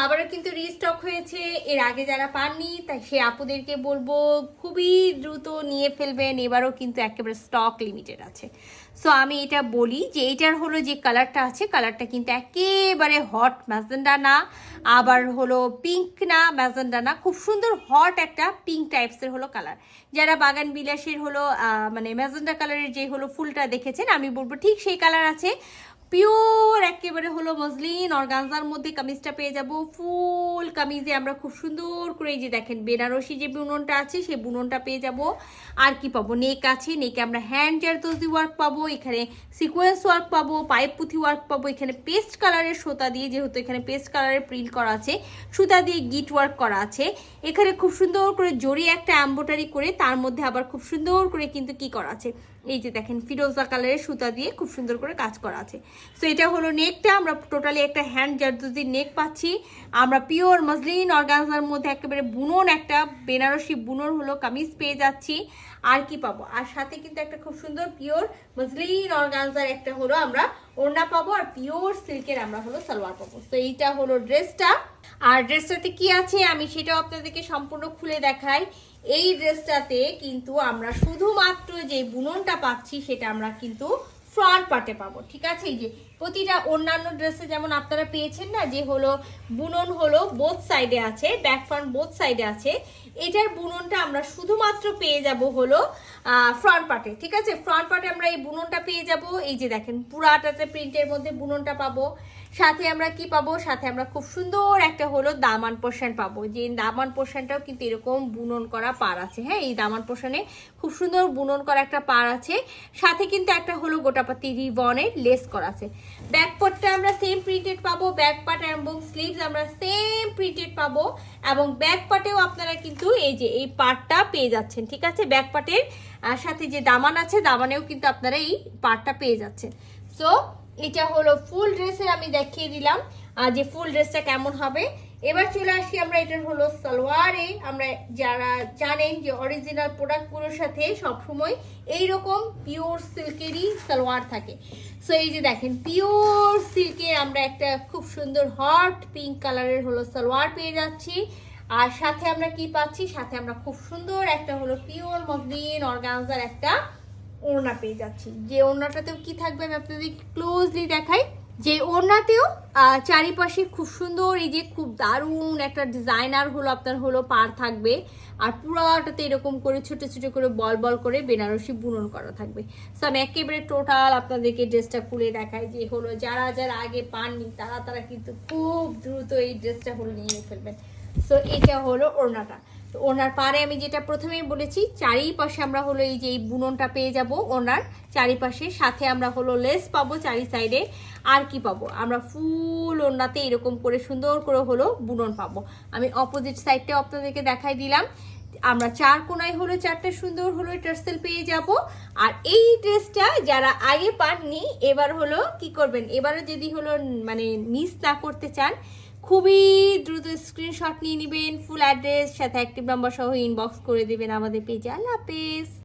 আবারও কিন্তু রিস্টক হয়েছে। এর আগে যারা পাননি তাই সে আপুদেরকে বলবো খুবই দ্রুত নিয়ে ফেলবেন, এবারও কিন্তু একেবারে স্টক লিমিটেড আছে। সো আমি এটা বলি যে এটার হলো যে কালারটা আছে, কালারটা কিন্তু একেবারে হট ম্যাজেন্ডা না, আবার হলো পিঙ্ক না, ম্যাজেন্ডা না, খুব সুন্দর হট একটা পিঙ্ক টাইপসের হলো কালার। যারা বাগান বিলাসের হলো মানে ম্যাজেন্ডা কালারের যে হলো ফুলটা দেখেছেন, আমি বলবো ঠিক সেই কালার আছে। পিওর একেবারে হলো মসলিন অর্গানজার মধ্যে কামিজটা পেয়ে যাব। ফুল কামিজে আমরা খুব সুন্দর করে এই যে দেখেন বেনারসি যে বুননটা আছে সেই বুননটা পেয়ে যাব। আর কি পাবো, নেক আছে, নেকে আমরা হ্যান্ড জারদোজি ওয়ার্ক পাবো, এখানে সিকোয়েন্স ওয়ার্ক পাবো, পাইপ পুঁথি ওয়ার্ক পাবো, এখানে পেস্ট কালারের সুতা দিয়ে, যেহেতু এখানে পেস্ট কালারের প্রিন্ট করা আছে, সুতা দিয়ে গিট ওয়ার্ক করা আছে। এখানে খুব সুন্দর করে জড়ি একটা এমব্রয়ডারি করে তার মধ্যে আবার খুব সুন্দর করে কিন্তু কি করা আছে, এই যে দেখেন ফিরোজা কালারের সুতা দিয়ে খুব সুন্দর করে কাজ করা আছে। সো এটা হলো নেকটা, আমরা টোটালি একটা হ্যান্ড জারদোজির নেক পাচ্ছি। আমরা পিওর মসলিন অর্গানজার মধ্যে একেবারে বুনন একটা বেনারসি বুনন হলো কামিজ পেয়ে যাচ্ছি। আর কি পাবো, আর সাথে কিন্তু একটা খুব সুন্দর পিওর মসলিন অর্গানজার একটা হলো আমরা ওড়না পাবো, আর পিওর সিল্কের আমরা হলো সালোয়ার পাবো। তো এইটা হলো ড্রেসটা। আর ড্রেসটাতে কি আছে আমি সেটাও আপনাদেরকে সম্পূর্ণ খুলে দেখাই। এই ড্রেসটাতে কিন্তু আমরা শুধুমাত্র যে বুননটা পাচ্ছি সেটা আমরা কিন্তু ফ্রন্ট পার্টে পাবো, ঠিক আছে। এই যে প্রতিটা অন্যান্য ড্রেসে যেমন আপনারা পেয়েছেন না যে হলো বুনন হলো বোথ সাইডে আছে, ব্যাক ফ্রন্ট বোথ সাইডে আছে, এটার বুননটা আমরা শুধুমাত্র পেয়ে যাব হলো ফ্রন্ট পার্টে, ঠিক আছে। ফ্রন্ট পার্টে আমরা এই বুননটা পেয়ে যাব। এই যে দেখেন পুরাটাতে প্রিন্টের মধ্যে বুননটা পাবো। সাথে আমরা কি পাবো, সাথে আমরা খুব সুন্দর একটা হলো দামান পোর্শন পাবো, যে দামান পোর্শনটাও কিন্তু এরকম বুনন করা পার আছে। হ্যাঁ, এই দামান পোর্শনে খুব সুন্দর বুনন করা একটা পার আছে, সাথে কিন্তু একটা হলো গোটাপাতি রিবনের লেস করা আছে। ব্যাক পার্টটা আমরা সেম প্রিন্টেড পাবো, ব্যাক পার্ট এবং স্লিভস আমরা সেম প্রিন্টেড পাবো, এবং ব্যাক পার্টেও আপনারা কিন্তু এই যে এই পার্টটা পেয়ে যাচ্ছেন, ঠিক আছে। ব্যাক পার্টের সাথে যে দামান আছে দামানেও কিন্তু আপনারা এই পার্টটা পেয়ে যাচ্ছেন। সো এটা হলো ফুল ড্রেসের আমি দেখিয়ে দিলাম যে ফুল ড্রেসটা কেমন হবে। এবার চলে আসি আমরা এটার হলো সালোয়ারে। আমরা যারা জানেন যে অরিজিনাল প্রোডাক্টগুলোর সাথে সবসময় এইরকম পিওর সিল্কেরই সালোয়ার থাকে। সো এই যে দেখেন পিওর সিল্কের আমরা একটা খুব সুন্দর হট পিঙ্ক কালারের হলো সালোয়ার পেয়ে যাচ্ছি। আর সাথে আমরা কি পাচ্ছি, সাথে আমরা খুব সুন্দর একটা হলো পিওর মসলিন অর্গানজার একটা ওড়না পেয়ে যাচ্ছি। যে ওড়নাটাতেও কি থাকবে আমি আপনাদের ক্লোজলি দেখাই। যে ওড়নাতেও চারিপাশে খুব সুন্দর এই যে খুব দারুণ একটা ডিজাইনার হলো আপনার হলো পার থাকবে, আর পুরাটাতে এরকম করে ছোট ছোট করে বল বল করে বেনারসি বুনন করা থাকবে। সো আমি একেবারে টোটাল আপনাদেরকে ড্রেসটা খুলে দেখাই, যে হলো যারা যারা আগে পাননি তারা কিন্তু খুব দ্রুত এই ড্রেসটা হলো নিয়ে ফেলবেন। সো এটা হলো ওড়নাটা। তো ওনার পারে আমি যেটা প্রথমেই বলেছি চারিপাশে আমরা হলো এই যে এই বুননটা পেয়ে যাব ওনার চারিপাশে, সাথে আমরা হলো লেস পাবো চারি সাইডে। আর কি পাবো, আমরা ফুল ওনাতে এরকম করে সুন্দর করে হলো বুনন পাবো। আমি অপোজিট সাইডটাও আপনাদেরকে দেখাই দিলাম। আমরা চার কোনায় হলো চারটা সুন্দর হলো টার্সেল পেয়ে যাব। আর এই ড্রেসটা যারা আগে পাননি এবার হলো কি করবেন, এবারে যদি হলো মানে মিস না করতে চান খুবই দ্রুত স্ক্রিনশট নিয়ে নেবেন, ফুল অ্যাড্রেস সাথে অ্যাক্টিভ নাম্বার সহ ইনবক্স করে দেবেন আমাদের পেজে। আল্লাহ হাফেজ।